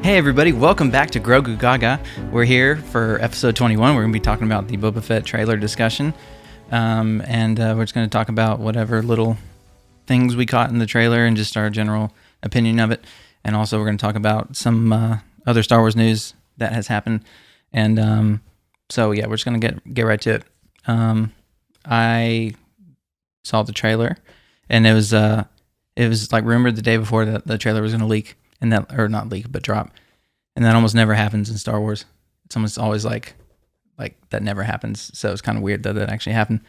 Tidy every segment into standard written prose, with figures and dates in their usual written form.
Hey everybody, welcome back to Grogu Gaga. We're here for episode 21. We're going to be talking about the Boba Fett trailer discussion. And we're just going to talk about whatever little things we caught in the trailer and just our general opinion of it. And also we're going to talk about some other Star Wars news that has happened. And so yeah, we're just going to get right to it. I saw the trailer and it was like rumored the day before that the trailer was going to leak. And that, or not leak, but drop. And that almost never happens in Star Wars. It's almost always like that never happens. So it's kind of weird that actually happened.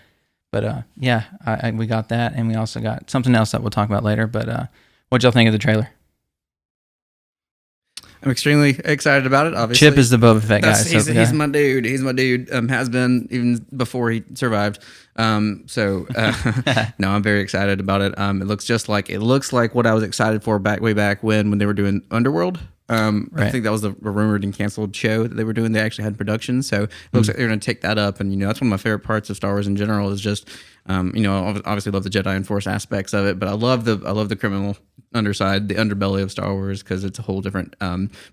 But yeah, we got that. And we also got something else that we'll talk about later. But what'd y'all think of the trailer? I'm extremely excited about it, obviously. Chip is the Boba Fett guy. He's my dude. He's my dude. Has been even before he survived. No, I'm very excited about it. It looks like what I was excited for way back when they were doing Underworld. Right. I think that was the rumored and canceled show that they were doing. They actually had production, so it looks like they're going to take that up. And that's one of my favorite parts of Star Wars in general is just, obviously love the Jedi and Force aspects of it, but I love the criminal underside, the underbelly of Star Wars, because it's a whole different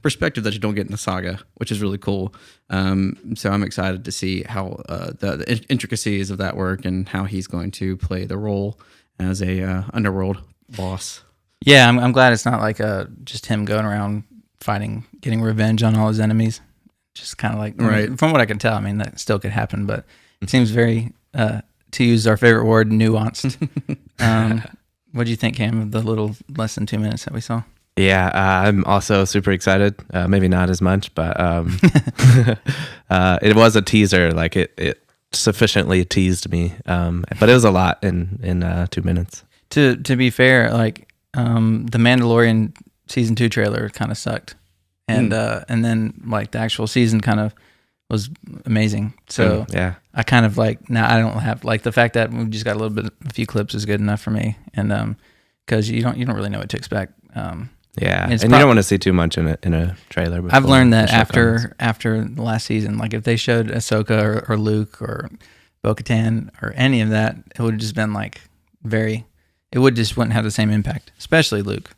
perspective that you don't get in the saga, which is really cool. So I'm excited to see how the intricacies of that work and how he's going to play the role as a underworld boss. Yeah, I'm glad it's not like just him going around fighting, getting revenge on all his enemies. Just kind of like, right. From what I can tell, I mean, that still could happen, but it seems very, to use our favorite word, nuanced. What do you think, Cam, of the little less than 2 minutes that we saw? Yeah, I'm also super excited. Maybe not as much, but it was a teaser. Like it sufficiently teased me, but it was a lot in 2 minutes. To be fair, like the Mandalorian season 2 trailer kind of sucked, and then like the actual season kind of was amazing. So yeah, I kind of like now I don't have like the fact that we just got a few clips is good enough for me, and because you don't really know what to expect. Yeah, and you don't want to see too much in a trailer. I've learned that after the last season, like if they showed Ahsoka or Luke or Bo-Katan or any of that, it would have just been like wouldn't have the same impact, especially Luke.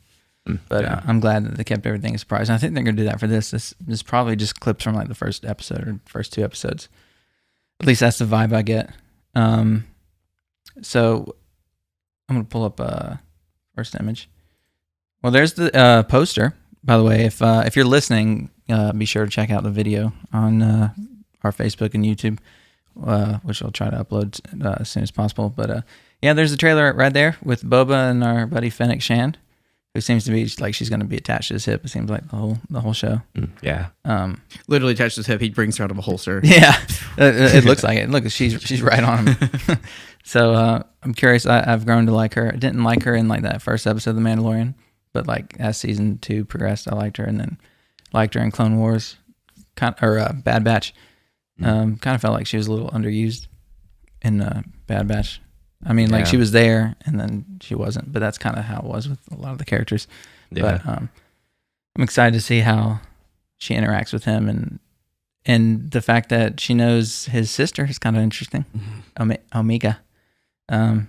But I'm glad that they kept everything a surprise. And I think they're going to do that for this. This is probably just clips from like the first episode or first 2 episodes. At least that's the vibe I get. So I'm going to pull up first image. Well, there's the poster. By the way, if you're listening, be sure to check out the video on our Facebook and YouTube, which I'll try to upload as soon as possible. But yeah, there's the trailer right there with Boba and our buddy Fennec Shand, who seems to be like she's going to be attached to his hip. It seems like the whole show. Yeah. Literally attached to his hip. He brings her out of a holster. Yeah. It looks like it. Look, she's right on him. So I'm curious. I've grown to like her. I didn't like her in like that first episode of The Mandalorian, but like as season 2 progressed, I liked her, and then liked her in Clone Wars, Bad Batch. Kind of felt like she was a little underused in Bad Batch. I mean, like she was there and then she wasn't, but that's kind of how it was with a lot of the characters. Yeah. But I'm excited to see how she interacts with him, and the fact that she knows his sister is kind of interesting. Omega. I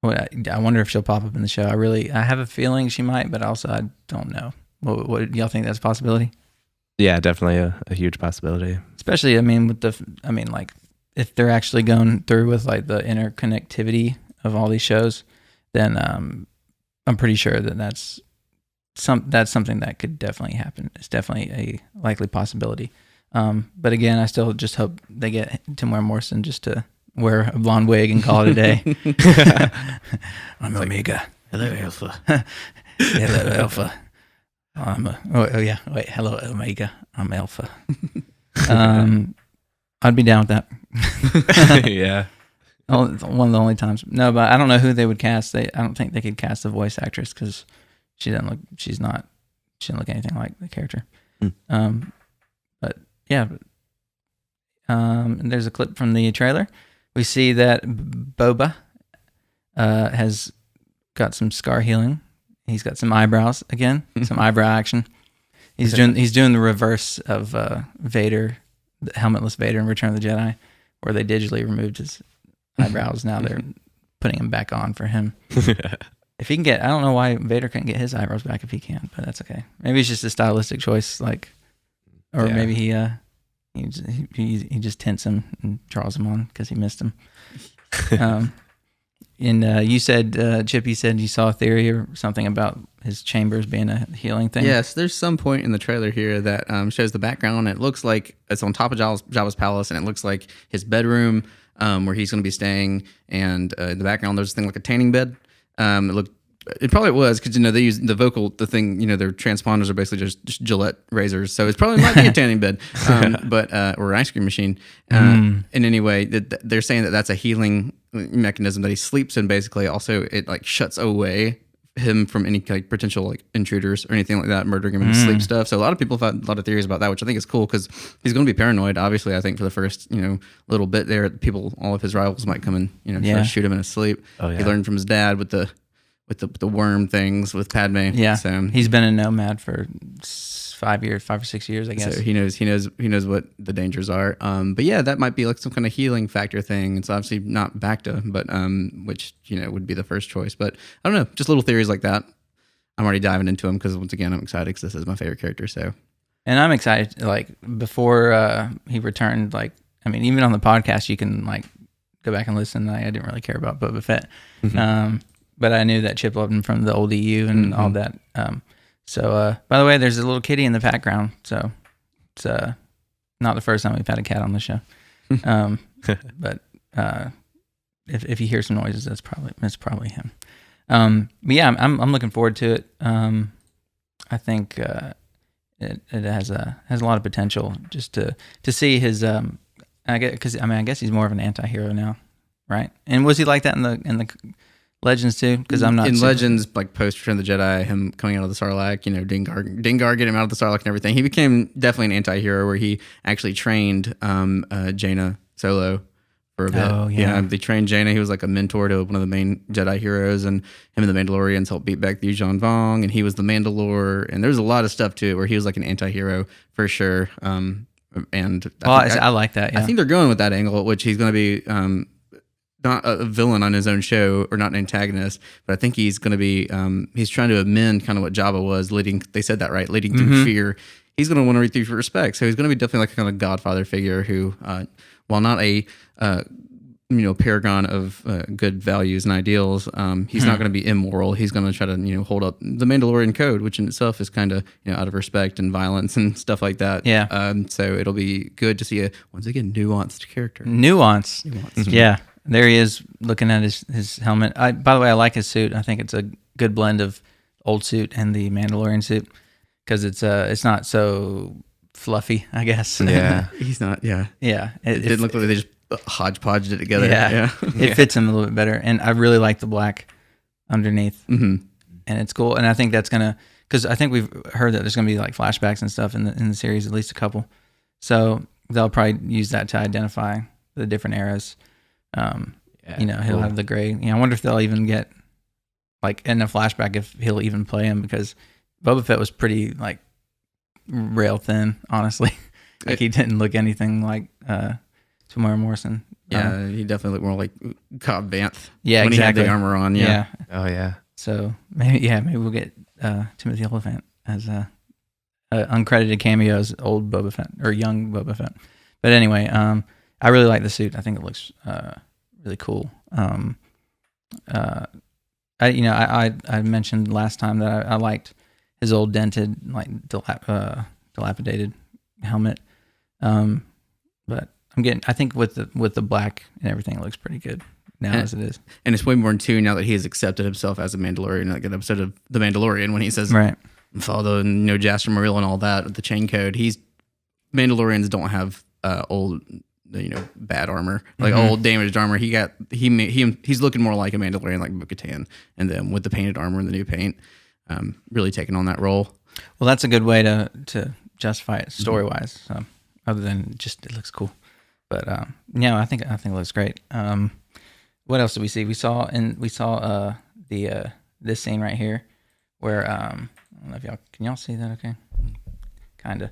wonder if she'll pop up in the show. I have a feeling she might, but also I don't know. What y'all think that's a possibility? Yeah, definitely a huge possibility. Especially, I mean, like if they're actually going through with like the interconnectivity of all these shows, then I'm pretty sure that that's something that could definitely happen. It's definitely a likely possibility. But again, I still just hope they get Tim Morrison just to wear a blonde wig and call it a day. I'm Omega. Hello, Alpha. Hello, Alpha. Hello, Omega. I'm Alpha. I'd be down with that. Yeah. One of the only times. No, but I don't know who they would cast. I don't think they could cast the voice actress because she didn't look anything like the character. But yeah. And there's a clip from the trailer. We see that Boba has got some scar healing. He's got some eyebrows again, some eyebrow action. He's doing the reverse of Vader, the helmetless Vader in Return of the Jedi, where they digitally removed his eyebrows. Now they're putting them back on for him. if he can get, I don't know why Vader couldn't get his eyebrows back if he can, but that's okay. Maybe it's just a stylistic choice, like, or maybe he just tints him and draws him on because he missed him. And you said, Chip, you said you saw a theory or something about his chambers being a healing thing. Yes, there's some point in the trailer here that shows the background. It looks like it's on top of Jabba's palace, and it looks like his bedroom where he's going to be staying. And in the background, there's a thing like a tanning bed. It probably was because they use the thing. Their transponders are basically just Gillette razors, so it probably might be a tanning bed, but or an ice cream machine. In any way, they're saying that that's a healing mechanism that he sleeps in. Basically, also it like shuts away him from any like potential like intruders or anything like that, murdering him in his sleep stuff. So a lot of people have had a lot of theories about that, which I think is cool because he's going to be paranoid. Obviously, I think for the first little bit there, all of his rivals might come and try to shoot him in his sleep. Oh, yeah. He learned from his dad with the worm things with Padme. Yeah, so he's been a nomad for 5 or 6 years, I guess. So he knows what the dangers are. But yeah, that might be like some kind of healing factor thing. It's obviously not Bacta, but which would be the first choice. But I don't know, just little theories like that. I'm already diving into them because once again, I'm excited because this is my favorite character. So, and I'm excited. Like before he returned, like even on the podcast, you can like go back and listen. I didn't really care about Boba Fett. But I knew that Chip loved him from the old EU and all that. So, by the way, there's a little kitty in the background. So it's not the first time we've had a cat on the show. But if you hear some noises, that's probably him. But yeah, I'm looking forward to it. I think it has a lot of potential just to see his. I guess he's more of an anti-hero now, right? And was he like that in the Legends too, because I'm not in Legends, like post Return of the Jedi, him coming out of the Sarlacc, Dengar getting him out of the Sarlacc and everything. He became definitely an anti-hero where he actually trained Jaina Solo for a bit. Oh yeah, they trained Jaina. He was like a mentor to one of the main Jedi heroes, and him and the Mandalorians helped beat back the Yuuzhan Vong, and he was the Mandalore. And there's a lot of stuff to it where he was like an anti-hero for sure. And I like that. Yeah. I think they're going with that angle, which he's going to be. Not a villain on his own show or not an antagonist, but I think he's going to be, he's trying to amend kind of what Jabba was leading. They said that, right? Leading through fear. He's going to want to read through respect. So he's going to be definitely like a kind of godfather figure who, while not a, paragon of good values and ideals, he's not going to be immoral. He's going to try to, hold up the Mandalorian code, which in itself is kind of, out of respect and violence and stuff like that. Yeah. So it'll be good to see a, once again, nuanced character. Nuanced. Yeah. There he is looking at his helmet. By the way, I like his suit. I think it's a good blend of old suit and the Mandalorian suit because it's not so fluffy, I guess. Yeah. He's not, yeah. Yeah. It didn't look like they just hodgepodged it together. Yeah. It fits him a little bit better. And I really like the black underneath. And it's cool. And I think that's going to, because I think we've heard that there's going to be like flashbacks and stuff in the series, at least a couple. So they'll probably use that to identify the different eras. He'll have the gray. I wonder if they'll even get like in a flashback if he'll even play him because Boba Fett was pretty like rail thin, honestly. Like he didn't look anything like Tamara Morrison. Yeah, he definitely looked more like Cobb Vanth. Yeah, when exactly. he had the armor on. Yeah. Oh yeah. So maybe we'll get Timothy Olyphant as a uncredited cameo as old Boba Fett or young Boba Fett. But anyway, I really like the suit. I think it looks really cool. I mentioned last time that I liked his old dented, like dilapidated helmet. But I think with the black and everything, it looks pretty good now as it is. And it's way more in tune now that he has accepted himself as a Mandalorian. Like an episode of The Mandalorian when he says, right, follow the Jasper Morrill and all that with the chain code. Mandalorians don't have old. Bad armor, like old damaged armor. He's looking more like a Mandalorian, like Bo-Katan, and then with the painted armor and the new paint, really taking on that role. Well, that's a good way to justify it story wise. So, other than just it looks cool, but I think it looks great. What else did we see? We saw this scene right here, where I don't know if can y'all see that? Okay, kind of.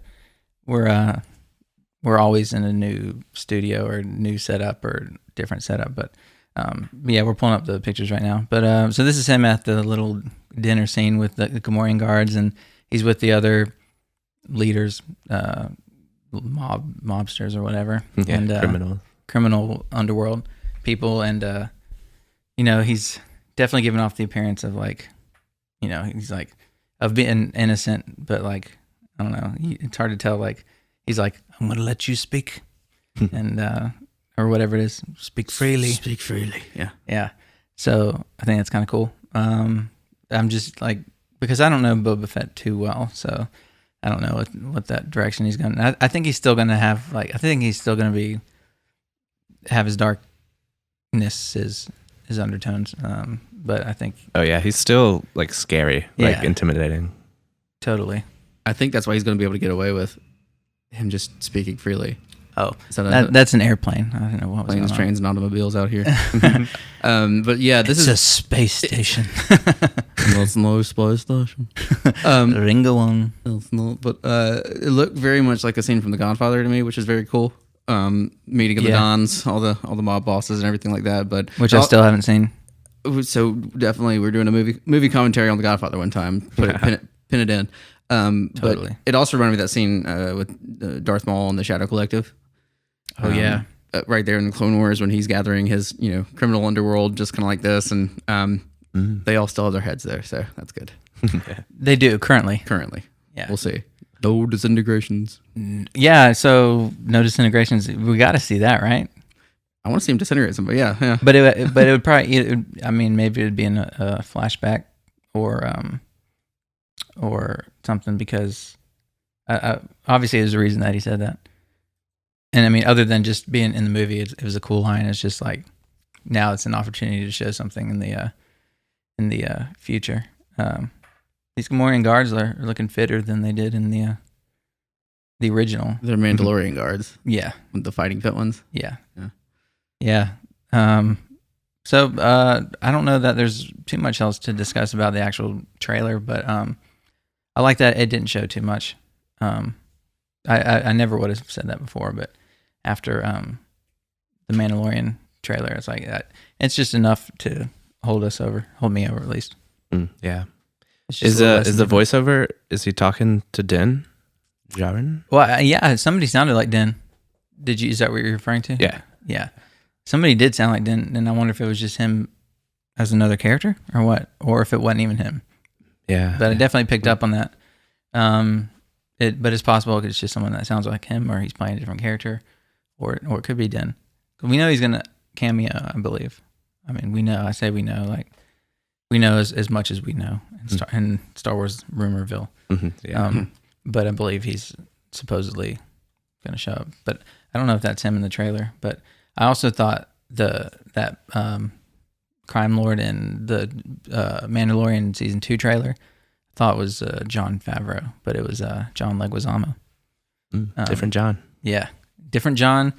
We're always in a new studio or new setup or different setup, but Yeah, we're pulling up the pictures right now. But so this is him at the little dinner scene with the Gamorrean guards, and he's with the other leaders, mobsters or whatever, and criminal underworld people, and he's definitely giving off the appearance of like, he's like of being innocent, but like I don't know, it's hard to tell. Like he's like, I'm gonna let you speak, and or whatever it is, speak freely. Speak freely. Yeah. Yeah. So I think that's kind of cool. I'm just like, because I don't know Boba Fett too well, so I don't know what that direction he's going to. I think he's still going to have I think he's still going to have his darkness, his undertones. But I think. Oh yeah, he's still like scary, like intimidating. Totally. I think that's why he's going to be able to get away with him just speaking freely. Oh, that's an airplane. I don't know what was planes, going on. Trains, and automobiles out here. But yeah, this is a space station. It's no space station. Ringo on. It's not, but it looked very much like a scene from The Godfather to me, which is very cool. Meeting of the Dons, all the mob bosses and everything like that. But which I still haven't seen. So definitely, we're doing a movie commentary on The Godfather one time. Pin it in. Totally. But it also reminded me of that scene with Darth Maul and the Shadow Collective. Oh yeah, right there in the Clone Wars when he's gathering his criminal underworld, just kind of like this, and they all still have their heads there, so that's good. They do currently. Yeah, we'll see. No disintegrations. Yeah, so no disintegrations. We got to see that, right? I want to see him disintegrate somebody. Yeah. But it would probably. I mean, maybe it'd be in a flashback or something, because obviously there's a reason that he said that. And I mean, other than just being in the movie, it was a cool line. It's just like now it's an opportunity to show something in the future. These Gamorrean guards are looking fitter than they did in the original. They're Mandalorian guards. Yeah, the fighting fit ones. Yeah. So I don't know that there's too much else to discuss about the actual trailer, but I like that it didn't show too much. I never would have said that before, but after the Mandalorian trailer, it's like that. It's just enough to hold me over at least. Yeah. Is the voiceover? Is he talking to Din Djarin? Well, yeah, somebody sounded like Din. Is that what you're referring to? Yeah. Somebody did sound like Din, and I wonder if it was just him as another character or what, or if it wasn't even him. Yeah. But I definitely picked up on that. But it's possible it's just someone that sounds like him, or he's playing a different character, or it could be Din. We know he's gonna cameo, I believe. I mean, we know. I say we know, like we know as much as we know in Star Wars rumorville. Mm-hmm. Yeah. But I believe he's supposedly gonna show up. But I don't know if that's him in the trailer. But I also thought that crime lord in the Mandalorian season 2 trailer, thought was Jon Favreau, but it was John Leguizamo. Different John. Yeah, different John.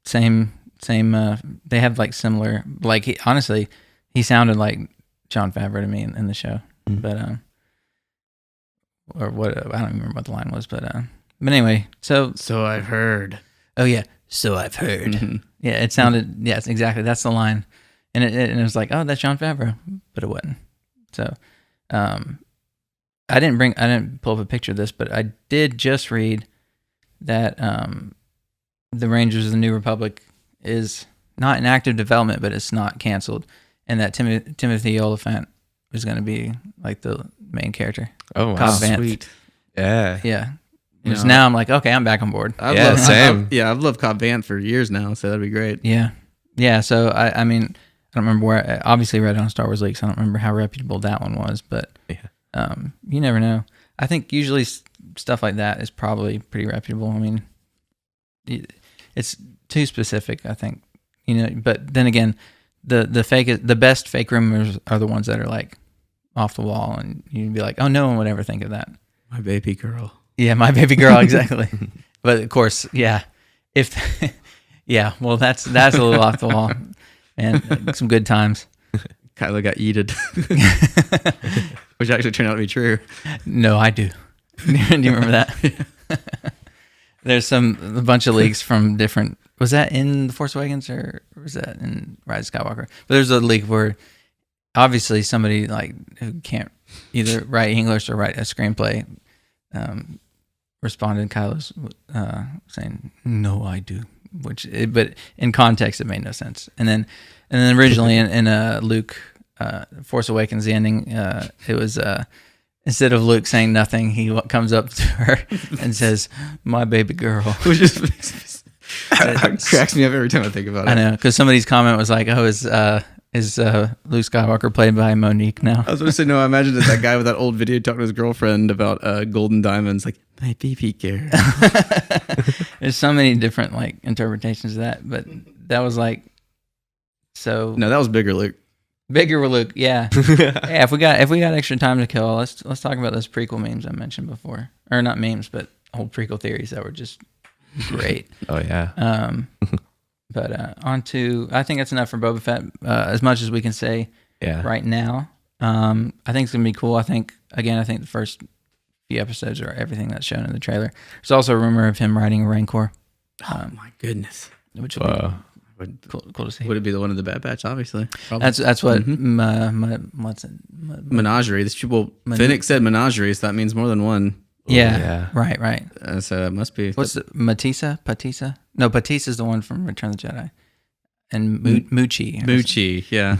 Same. They have like similar. Like he sounded like Jon Favreau to me in the show. But or what? I don't even remember what the line was. But anyway, so I've heard. Oh yeah, so I've heard. Mm-hmm. Yeah, it sounded. Yes, exactly. That's the line, and it was like, oh, that's Jon Favreau, but it wasn't. So. I didn't pull up a picture of this, but I did just read that the Rangers of the New Republic is not in active development, but it's not canceled, and that Timothy Oliphant is going to be like the main character. Oh, wow. Cobb Vanth. Sweet. Yeah. Because now I'm like, okay, I'm back on board. Same. I've loved Cobb Vanth for years now, so that'd be great. Yeah. So I mean, I don't remember where. I obviously read it on Star Wars Leaks. I don't remember how reputable that one was, but you never know. I think usually stuff like that is probably pretty reputable. I mean, it's too specific, I think. But then again, the best fake rumors are the ones that are like off the wall, and you'd be like, oh, no one would ever think of that. My baby girl. Yeah, my baby girl, exactly. But of course, yeah. Well, that's a little off the wall. And some good times. Kylo got yeeted. Which actually turned out to be true. No, I do. Do you remember that? There's a bunch of leaks from different was that in The Force Awakens or was that in Rise of Skywalker? But there's a leak where obviously somebody like who can't either write English or write a screenplay responded to Kylo's saying, "No, I do," but in context it made no sense. And then originally in Luke Force Awakens, the ending, it was instead of Luke saying nothing, he comes up to her and says, "My baby girl," which just cracks me up every time I think about it. I know, because somebody's comment was like, "Oh, is Luke Skywalker played by Monique now?" I was going to say, no, I imagine that guy with that old video talking to his girlfriend about golden diamonds, like, my baby girl. There's so many different like interpretations of that, but that was like so. No, that was bigger Luke. Bigger with Luke, yeah. Yeah, if we got extra time to kill, let's talk about those prequel memes I mentioned before, or not memes, but old prequel theories that were just great. Oh yeah. But on to, I think that's enough for Boba Fett. As much as we can say right now, I think it's gonna be cool. I think the first few episodes are everything that's shown in the trailer. There's also a rumor of him riding a Rancor. Oh my goodness, which will be cool to see. Would it be the one of the Bad Batch? Obviously, probably. That's what what's it? Menagerie. Finnick said menagerie, so that means more than one. Yeah. Right. So it must be. What's the Patisa? No, Patisa's the one from Return of the Jedi, and Moochie, yeah.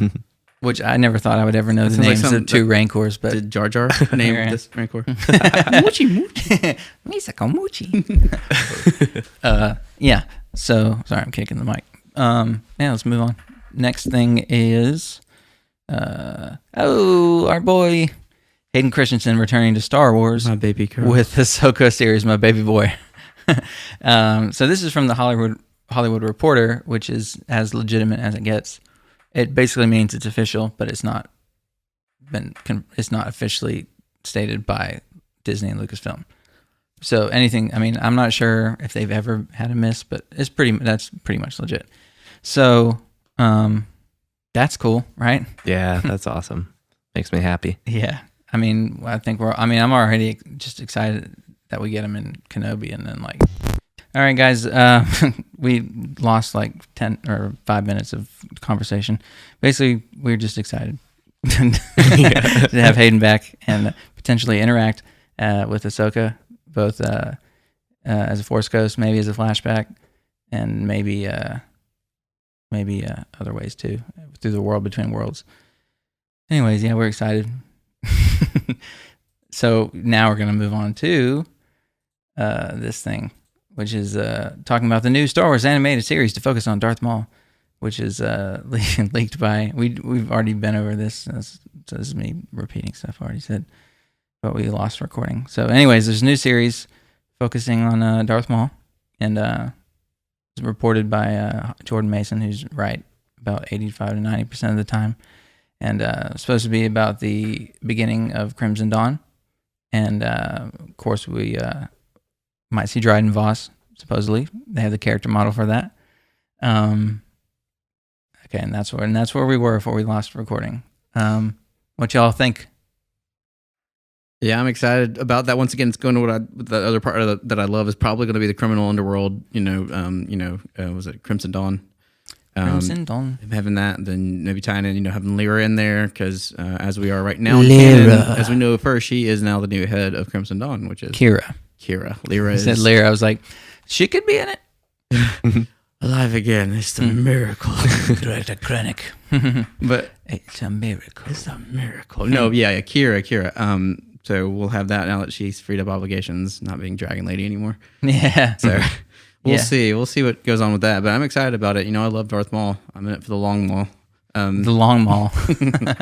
Which I never thought I would ever know the names of two Rancors, but did Jar Jar name this Rancor? Moochie, Misako Moochie. Yeah. So sorry, I'm kicking the mic. Let's move on. Next thing is, our boy Hayden Christensen returning to Star Wars, my baby girl, with the Ahsoka series, my baby boy. So this is from the Hollywood Reporter, which is as legitimate as it gets. It basically means it's official, but it's not officially stated by Disney and Lucasfilm. So anything, I mean, I'm not sure if they've ever had a miss, but that's pretty much legit. So that's cool, right? Yeah, that's awesome. Makes me happy. Yeah. I mean, I'm already just excited that we get him in Kenobi, and then like, all right, guys, we lost like 10 or 5 minutes of conversation. Basically, we're just excited to have Hayden back and potentially interact with Ahsoka, both as a Force Ghost, maybe as a flashback, and maybe other ways too, through the world between worlds. Anyways, yeah, we're excited. So now we're going to move on to this thing, which is talking about the new Star Wars animated series to focus on Darth Maul, which is leaked by, we've already been over this, so this is me repeating stuff I already said, but we lost recording. So anyways, there's a new series focusing on Darth Maul, and it's reported by Jordan Mason, who's right about 85 to 90% of the time, and it's supposed to be about the beginning of Crimson Dawn, and of course we might see Dryden Voss, supposedly. They have the character model for that. Okay, and that's where we were before we lost recording. What y'all think? Yeah, I'm excited about that. Once again, it's going to the other part that I love is probably going to be the criminal underworld. Was it Crimson Dawn? Crimson Dawn. Having that, then maybe tying in, having Lyra in there, because as we are right now, as we know first, she is now the new head of Crimson Dawn, which is Kira. Lyra is. Said Lyra. I was like, she could be in it. Alive again. It's a miracle. Right, a chronic. But it's a miracle. It's a miracle. No, yeah, Kira. So we'll have that now that she's freed up obligations, not being Dragon Lady anymore. Yeah. So we'll see. We'll see what goes on with that. But I'm excited about it. I love Darth Maul. I'm in it for the long Maul. The long Maul.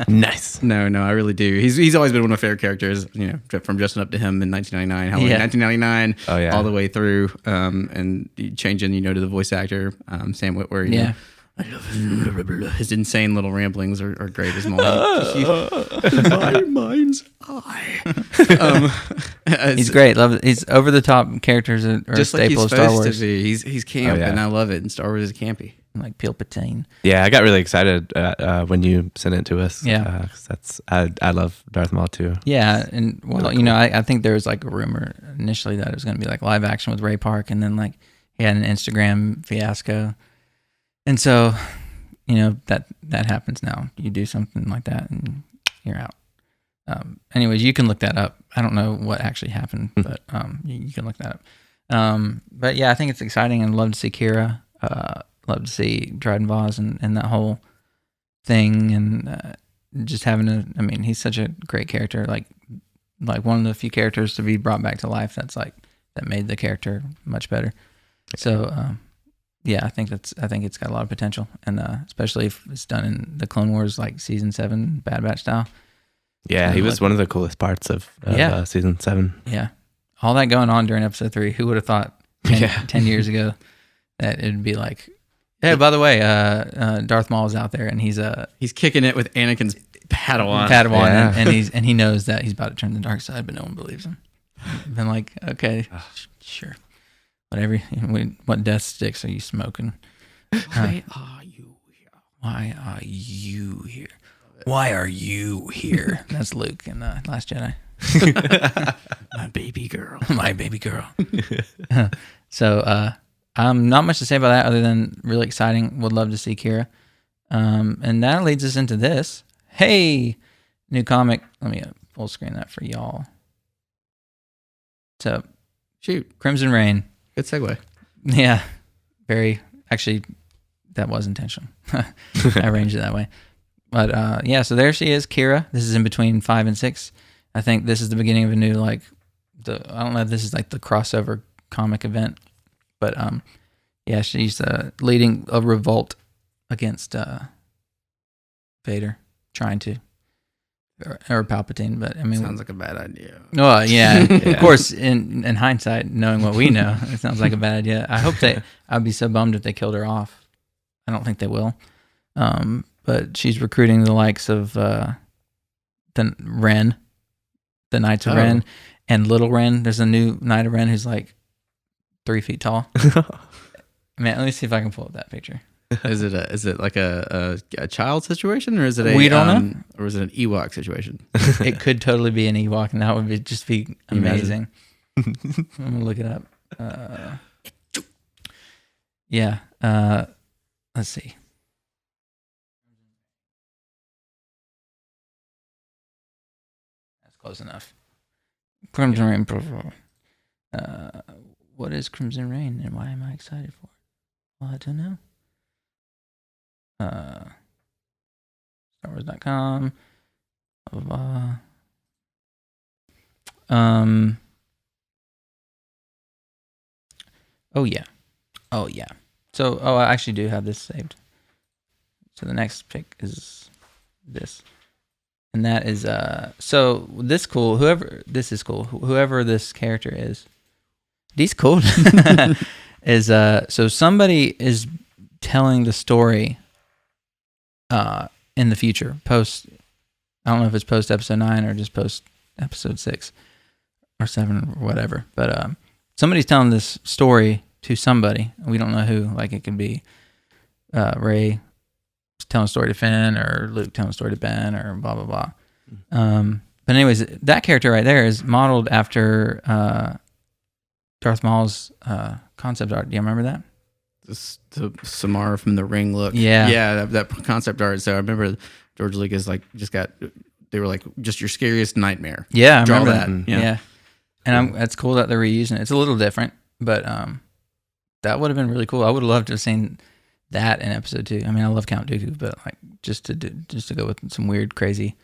Nice. No, I really do. He's always been one of my favorite characters, from dressing up to him in 1999, Halloween 1999, all the way through, and changing, to the voice actor, Sam Witwer. Yeah. I love his insane little ramblings are great as Maul. My mind's eye. He's great. Love it. He's over the top characters are just a staple of Star Wars. He's camp, and I love it. And Star Wars is campy. Like Palpatine. Yeah, I got really excited when you sent it to us. Yeah, 'cause I love Darth Maul too. Yeah, and I think there was like a rumor initially that it was going to be like live action with Ray Park, and then like he had an Instagram fiasco, and so that happens now. You do something like that, and you're out. Anyways, you can look that up. I don't know what actually happened, but you can look that up. But yeah, I think it's exciting, and love to see Kira. Love to see Dryden Voss and that whole thing, and just having he's such a great character, like one of the few characters to be brought back to life. That made the character much better. So yeah, I think it's got a lot of potential, and especially if it's done in the Clone Wars, like season 7 Bad Batch style. Yeah, he was one of the coolest parts of season 7. Yeah, all that going on during episode 3. Who would have thought 10 years ago that it'd be like, hey, by the way, Darth Maul is out there, and he's kicking it with Anakin's Padawan. Yeah. and he knows that he's about to turn the dark side, but no one believes him. Been like, okay, sure, whatever. What death sticks are you smoking? Why are you here? Why are you here? Why are you here? That's Luke in Last Jedi. My baby girl. My baby girl. So, not much to say about that other than really exciting. Would love to see Kira. And that leads us into this. Hey, new comic. Let me full screen that for y'all. So, shoot, Crimson Reign. Good segue. Yeah, actually, that was intentional. I arranged it that way. But yeah, so there she is, Kira. This is in between 5 and 6. I think this is the beginning of a new, I don't know if this is like the crossover comic event, but yeah, she's leading a revolt against Vader, trying to, or Palpatine. But sounds like a bad idea. Well, yeah, of course. In hindsight, knowing what we know, it sounds like a bad idea. I'd be so bummed if they killed her off. I don't think they will. But she's recruiting the likes of the Ren, the Knights of Ren, and Little Ren. There's a new Knight of Ren who's like 3 feet tall. Man, let me see if I can pull up that picture. Is it like a child situation, or is it we don't know, or is it an Ewok situation? It could totally be an Ewok, and that would just be amazing. I'm gonna look it up. Yeah. Let's see. That's close enough. Crimson Reign. What is Crimson Reign, and why am I excited for it? Well, I don't know. StarWars.com. Blah, blah, blah. Oh yeah. So, I actually do have this saved. So the next pick is this. And that is, so this cool, this is cool. Whoever this character is, he's cool. Is, so somebody is telling the story, in the future, post, I don't know if it's post episode 9 or just post episode 6 or 7 or whatever, but, somebody's telling this story to somebody. We don't know who. Like, it could be Rey telling a story to Finn, or Luke telling a story to Ben, or blah blah blah. But anyways, that character right there is modeled after Darth Maul's concept art. Do you remember that? The Samara from The Ring look. Yeah, that concept art. So I remember George Lucas they were like, just your scariest nightmare. Yeah, I Draw remember that. that. Yeah. And that's cool that they're reusing it. It's a little different, but that would have been really cool. I would have loved to have seen that in episode 2. I mean, I love Count Dooku, but like just to go with some weird, crazy,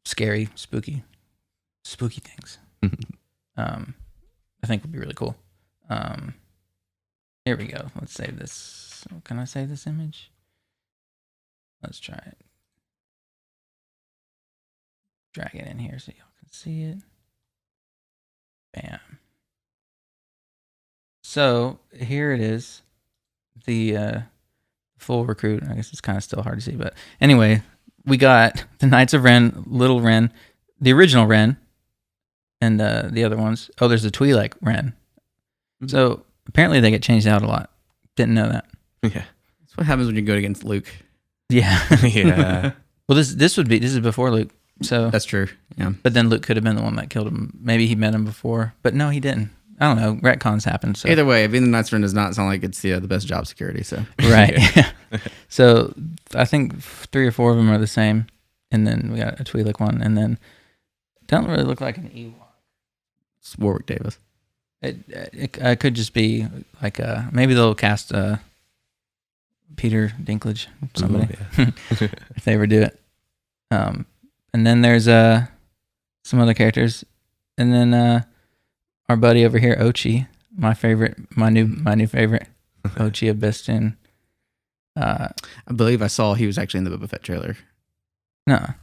scary, spooky things. I think would be really cool. Here we go. Let's save this. Can I save this image? Let's try it. Drag it in here so y'all can see it. Bam. So here it is. The full recruit. I guess it's kind of still hard to see, but anyway, we got the Knights of Ren, Little Ren, the original Ren, and the other ones. Oh, there's the Twi'lek Ren. Mm-hmm. So apparently they get changed out a lot. Didn't know that. Yeah, that's what happens when you go against Luke. Yeah, yeah. Well, this is before Luke. So that's true. Yeah, but then Luke could have been the one that killed him. Maybe he met him before, but no, he didn't. I don't know, retcons happen. So Either way, being the Night's Friend does not sound like it's the best job security. So right. So I think 3 or 4 of them are the same, and then we got a Twi'lek one, and then don't really look like an Ewok. it's Warwick Davis. It could just be like maybe they'll cast Peter Dinklage, somebody, if they ever do it. And then there's some other characters, and then our buddy over here, Ochi, my new favorite, Ochi of Bistin. I believe I saw he was actually in the Boba Fett trailer. No,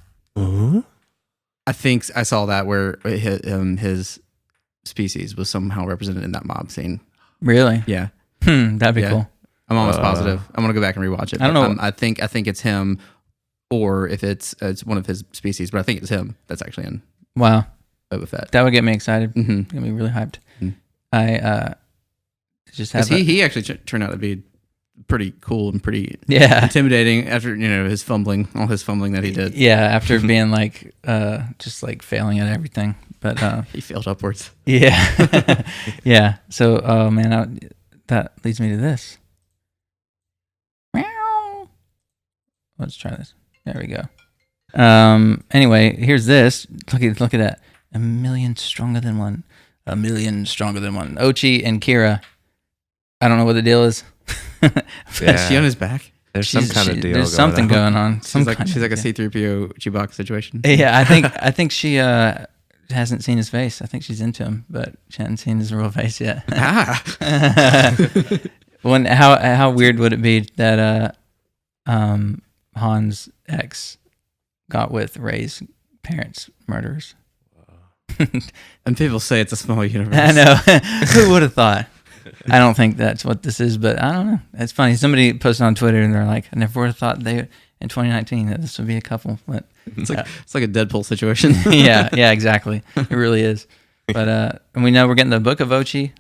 I think I saw that where his species was somehow represented in that mob scene. really? Yeah, That'd be Yeah. cool. I'm almost positive. I'm gonna go back and rewatch it. I don't but, know. I think it's him, or if it's one of his species. But I think it's him that's actually in Wow, Boba Fett. that would get me excited. Mm-hmm. Get me really hyped. Mhm. I just have He actually turned out to be pretty cool and pretty yeah. intimidating after all his fumbling that he did. Yeah, after being like just like failing at everything. But He failed upwards. yeah. Yeah. So man, that leads me to this. Meow. Let's try this. There we go. Anyway, here's this. Look at that. 1,000,000 stronger than one. 1,000,000 stronger than one. Ochi and Kira. I don't know what the deal is. Is she on his back? There's some kind of deal. There's something going on. She's like a C-3PO Chewbacca situation. Yeah, I think she hasn't seen his face. I think she's into him, but she hasn't seen his real face yet. How weird would it be that Han's ex got with Rey's parents' murderers? And people say it's a small universe. I know. Who would have thought? I don't think that's what this is, but I don't know. It's funny. Somebody posted on Twitter and they're like, I never would have thought in 2019 that this would be a couple. But It's like a Deadpool situation. yeah, exactly. It really is. But and we know we're getting the Book of Ochi,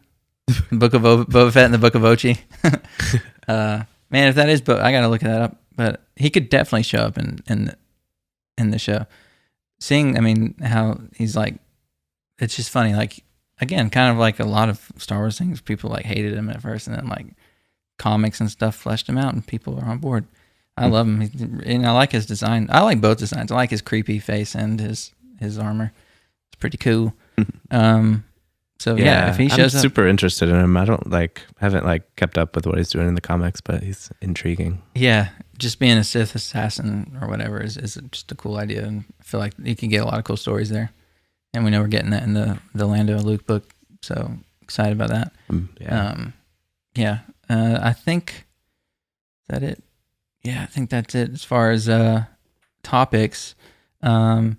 the Book of Boba Fett, and the Book of Ochi. Man, if that is, I gotta look that up. But he could definitely show up in the show. Seeing, I mean, how he's like, it's just funny. Like again, kind of like a lot of Star Wars things, people like hated him at first, and then like comics and stuff fleshed him out, and people are on board. I love him, and I like his design. I like both designs. I like his creepy face and his armor. It's pretty cool. So yeah, if he shows I'm up, super interested in him. I haven't kept up with what he's doing in the comics, but he's intriguing. yeah, just being a Sith assassin or whatever is just a cool idea, and I feel like you can get a lot of cool stories there. And we know we're getting that in the Lando Luke book, so excited about that. I think is that it. Yeah, I think that's it as far as topics. But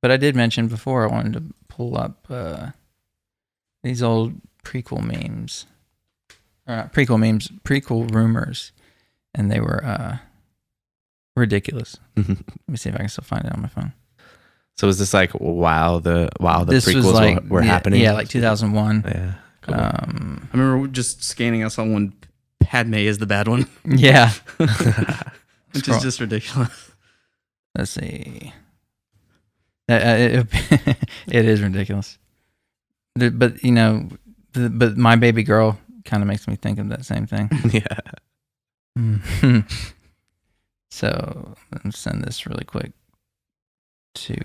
I did mention before I wanted to pull up these old prequel memes. Prequel rumors. And they were ridiculous. Let me see if I can still find it on my phone. So is this like while the This was prequels were happening? Yeah, like 2001. Yeah. Cool. I remember just scanning. I saw one. Padme is the bad one. Yeah. Which is just ridiculous. Let's see. It is ridiculous. But but my baby girl kind of makes me think of that same thing. Yeah. So let me send this really quick to.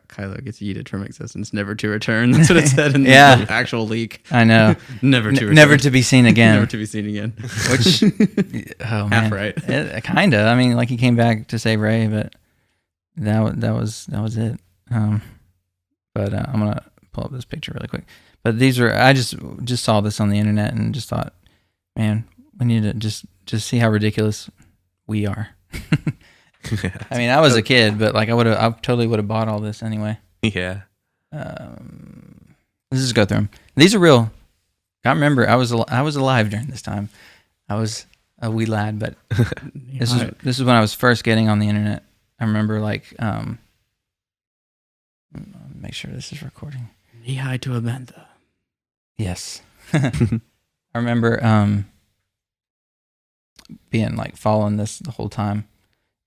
Kylo gets yeeted from existence, never to return. That's what it said in the actual leak. I know. Never to return. Never to be seen again. Never to be seen again. Which, oh man, half right. Kind of. I mean, like he came back to save Rey, but that was it. But I'm gonna pull up this picture really quick. But these are I just saw this on the internet and just thought, man, we need to just see how ridiculous we are. I mean, I was a kid, but like I totally would have bought all this anyway. Yeah. Let's just go through them. These are real. I remember I was alive during this time. I was a wee lad, but this is when I was first getting on the internet. I remember make sure this is recording. Knee high to Amanda. Yes. I remember being like following this the whole time.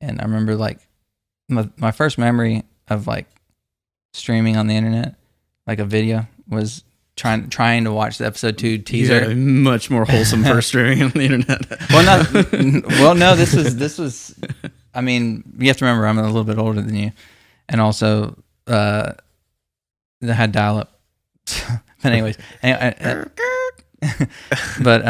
And I remember like my first memory of like streaming on the internet, like a video, was trying to watch the episode 2 You teaser. had a much more wholesome first viewing on the internet. No, this was. I mean, you have to remember I'm a little bit older than you, and also they had dial up. But anyways, but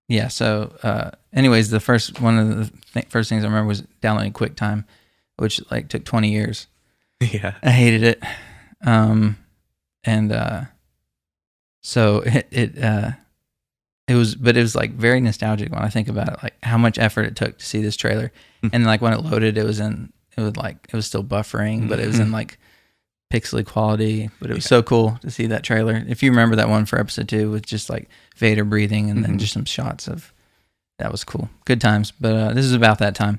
yeah. So anyways, the first things I remember was downloading QuickTime, which like took 20 years. Yeah. I hated it. So it was like very nostalgic when I think about it, like how much effort it took to see this trailer. And like when it loaded, it was still buffering, but it was in like pixely quality, but it was so cool to see that trailer. If you remember that one for episode 2 with just like Vader breathing and then just some shots of, that was cool. Good times. But this is about that time.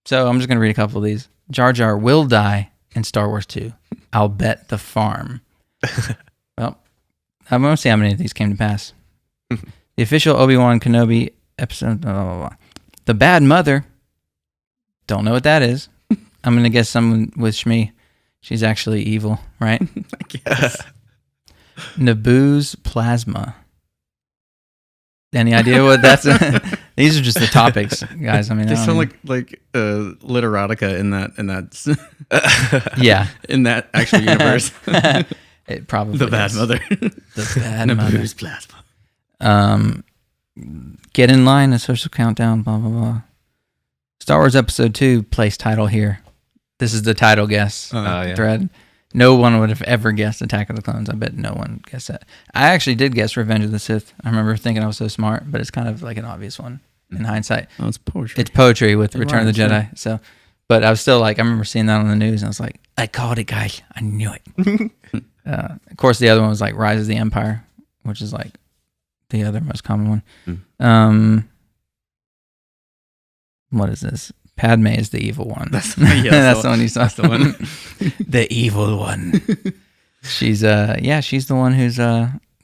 So I'm just going to read a couple of these. Jar Jar will die in Star Wars 2. I'll bet the farm. Well, I'm going to see how many of these came to pass. The official Obi-Wan Kenobi episode. Blah, blah, blah. The Bad Mother. Don't know what that is. I'm going to guess someone with Shmi. She's actually evil, right? I guess. Naboo's plasma. Any idea what that's? These are just the topics, guys. I mean, They sound like literotica in that yeah, in that actual universe. it probably The Bad is. Mother. The Bad Mother. Naboo's plasma. Get in line. A social countdown. Blah blah blah. Star Wars Episode 2 place title here. This is the title guess Yeah. thread. No one would have ever guessed Attack of the Clones. I bet no one guessed that. I actually did guess Revenge of the Sith. I remember thinking I was so smart, but it's kind of like an obvious one in hindsight. Oh, it's poetry. It's poetry with Return of the rhymes, Jedi. So, but I was still like, I remember seeing that on the news, and I was like, I called it, guys. I knew it. Of course, the other one was like Rise of the Empire, which is like the other most common one. What is this? Padme is the evil one. That's the one you saw. That's the one. The evil one. She's she's the one who's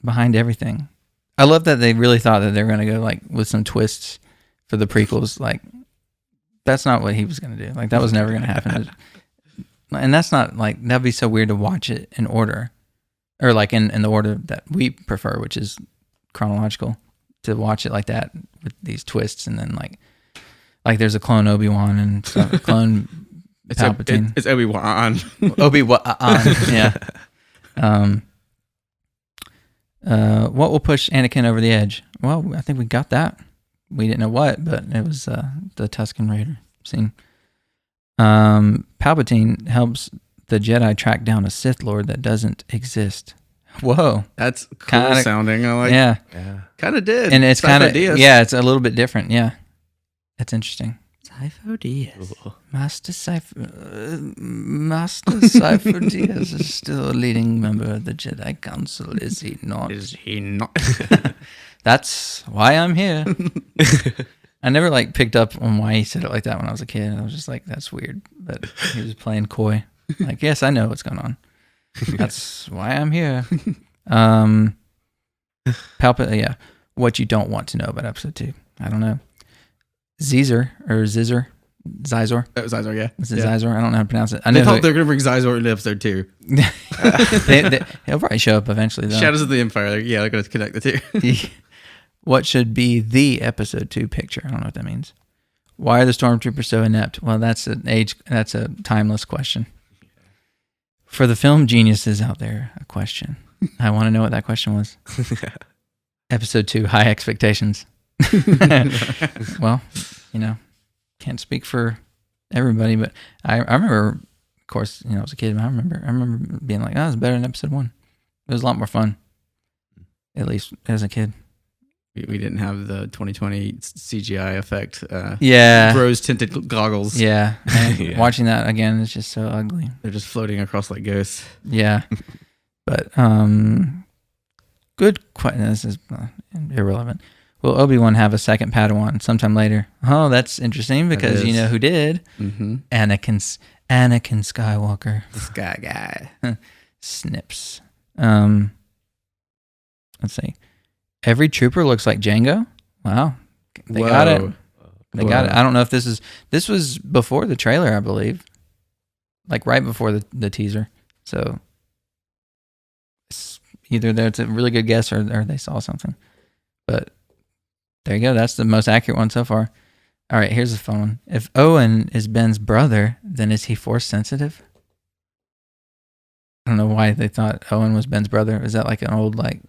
behind everything. I love that they really thought that they were gonna go like with some twists for the prequels. Like that's not what he was gonna do. Like that was never gonna happen. And that's not like that'd be so weird to watch it in order, or like in the order that we prefer, which is chronological. To watch it like that with these twists, and then like there's a clone Obi-Wan and stuff, a clone Palpatine. It's Obi-Wan. Obi-Wan, yeah. What will push Anakin over the edge? Well, I think we got that. We didn't know what, but it was the Tusken Raider scene. Palpatine helps the Jedi track down a Sith Lord that doesn't exist. Whoa. That's cool Kinda, sounding. I like. Yeah. Kind of did. And it's kind of, Diaz. yeah, it's a little bit different. Yeah. That's interesting. Sifo Diaz. Master Cypher Diaz is still a leading member of the Jedi Council, is he not? Is he not? That's why I'm here. I never like picked up on why he said it like that when I was a kid. I was just like, that's weird. But he was playing coy. Like, yes, I know what's going on. That's why I'm here. Yeah. What you don't want to know about episode 2. I don't know. Zizor. Zizor, yeah. Is it Zizor? I don't know how to pronounce it. I They know thought they were going to bring Zizor into episode 2. he'll probably show up eventually, though. Shadows of the Empire. Yeah, they're going to connect the two. What should be the episode 2 picture? I don't know what that means. Why are the stormtroopers so inept? Well, that's a timeless question. For the film geniuses out there, a question. I want to know what that question was. Episode 2, high expectations. Well, can't speak for everybody, but I remember, of course, I was a kid. I remember being like, oh, it's better than episode 1. It was a lot more fun, at least as a kid. We didn't have the 2020 CGI effect. Rose tinted goggles. Yeah. Watching that again is just so ugly. They're just floating across like ghosts. Yeah. But good question. This is irrelevant. Will Obi-Wan have a second Padawan sometime later? Oh, that's interesting because you know who did? Mm-hmm. Anakin Skywalker. Sky guy. Snips. Let's see. Every trooper looks like Jango. Wow. They got it. They got it. I don't know if this was before the trailer, I believe. Like right before the teaser. So either that's a really good guess or they saw something. But there you go. That's the most accurate one so far. All right, here's a fun one. If Owen is Ben's brother, then is he force sensitive? I don't know why they thought Owen was Ben's brother. Is that like an old like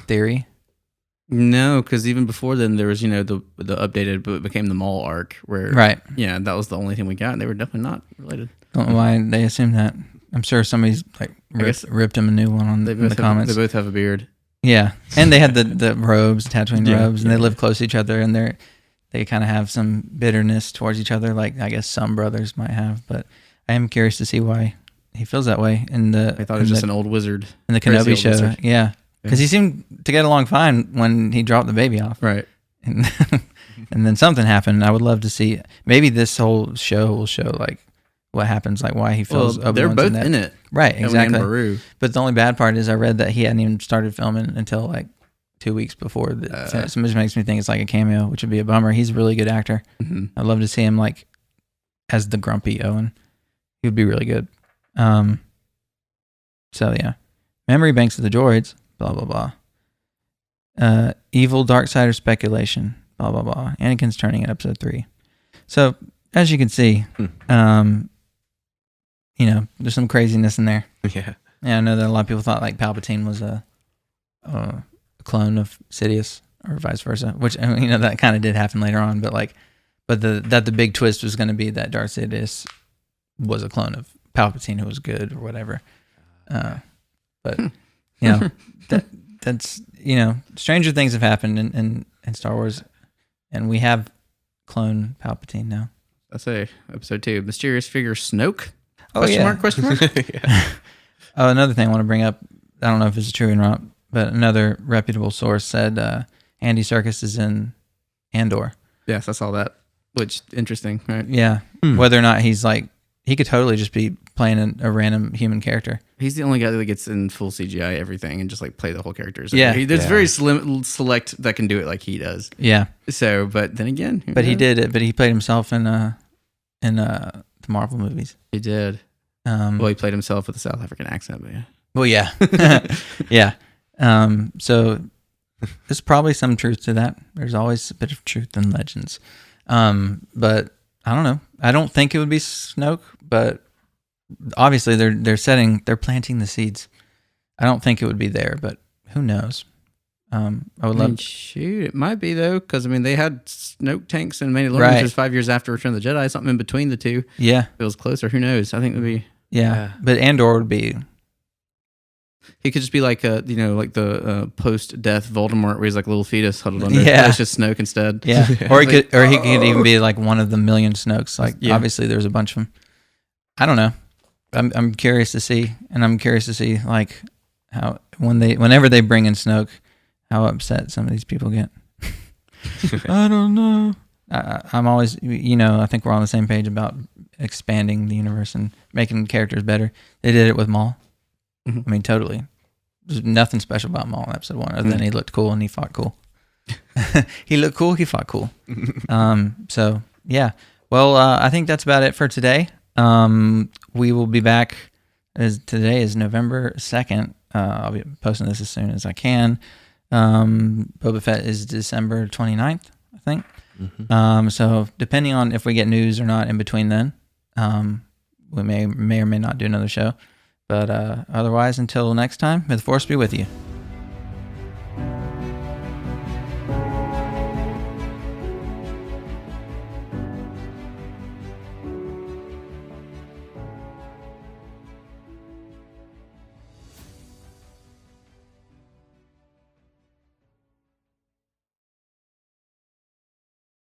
theory? No, because even before then, there was the updated, but it became the Maul arc where yeah, that was the only thing we got. And they were definitely not related. Don't know why they assumed that. I'm sure somebody's like ripped him a new one in the comments. They both have a beard. Yeah, and they had the robes, Tatooine robes, and they yeah. live close to each other, and they kind of have some bitterness towards each other, like I guess some brothers might have. But I am curious to see why he feels that way. I thought he was just an old wizard in the Kenobi show. Wizard. Yeah, because he seemed to get along fine when he dropped the baby off. Right. And then something happened. I would love to see. Maybe this whole show will show like what happens, like why he feels. Well, they're both in it, right? Exactly. And Baru. But the only bad part is I read that he hadn't even started filming until like 2 weeks before. So it just makes me think it's like a cameo, which would be a bummer. He's a really good actor. Mm-hmm. I'd love to see him like as the grumpy Owen. He would be really good. So yeah, memory banks of the droids. Blah blah blah. Evil Darksider speculation. Blah blah blah. Anakin's turning in episode 3. So as you can see, there's some craziness in there. Yeah. Yeah, I know that a lot of people thought like Palpatine was a clone of Sidious or vice versa, which that kind of did happen later on. But the big twist was going to be that Darth Sidious was a clone of Palpatine who was good or whatever. But that's stranger things have happened in Star Wars, and we have clone Palpatine now. Let's say episode 2, mysterious figure Snoke. Question mark? Yeah. Oh, another thing I want to bring up. I don't know if it's true or not, but another reputable source said Andy Serkis is in Andor. Yes, I saw that. Which interesting, right? Yeah. Whether or not he's like, he could totally just be playing a random human character. He's the only guy that gets in full CGI everything and just like play the whole characters. Yeah. There's very select that can do it like he does. Yeah. So, but then again, but he did it. But he played himself in the Marvel movies. He did. Well, he played himself with a South African accent, but yeah. Well, yeah. Yeah. So there's probably some truth to that. There's always a bit of truth in legends. But I don't know. I don't think it would be Snoke, but obviously they're planting the seeds. I don't think it would be there, but who knows? I would love. Shoot, it might be though, because they had Snoke tanks and Mandalorians. Right. Just 5 years after Return of the Jedi, something in between the two. Yeah, if it was closer. Who knows? I think it would be. Yeah, but Andor would be. He could just be like like the post-death Voldemort, where he's like a little fetus huddled under. Yeah, it's just Snoke instead. Yeah, or he could even be like one of the million Snokes. Like obviously, there's a bunch of them. I don't know. I'm curious to see, and I'm curious to see like how whenever they bring in Snoke, how upset some of these people get. I don't know. I'm always, I think we're on the same page about expanding the universe and making characters better. They did it with Maul. Mm-hmm. I mean, totally. There's nothing special about Maul in episode 1 other than he looked cool and he fought cool. He looked cool, he fought cool. So, yeah. Well, I think that's about it for today. We will be back, as today is November 2nd. I'll be posting this as soon as I can. Boba Fett is December 29th, I think. Mm-hmm. So depending on if we get news or not in between then, we may or may not do another show. But otherwise, until next time, may the Force be with you.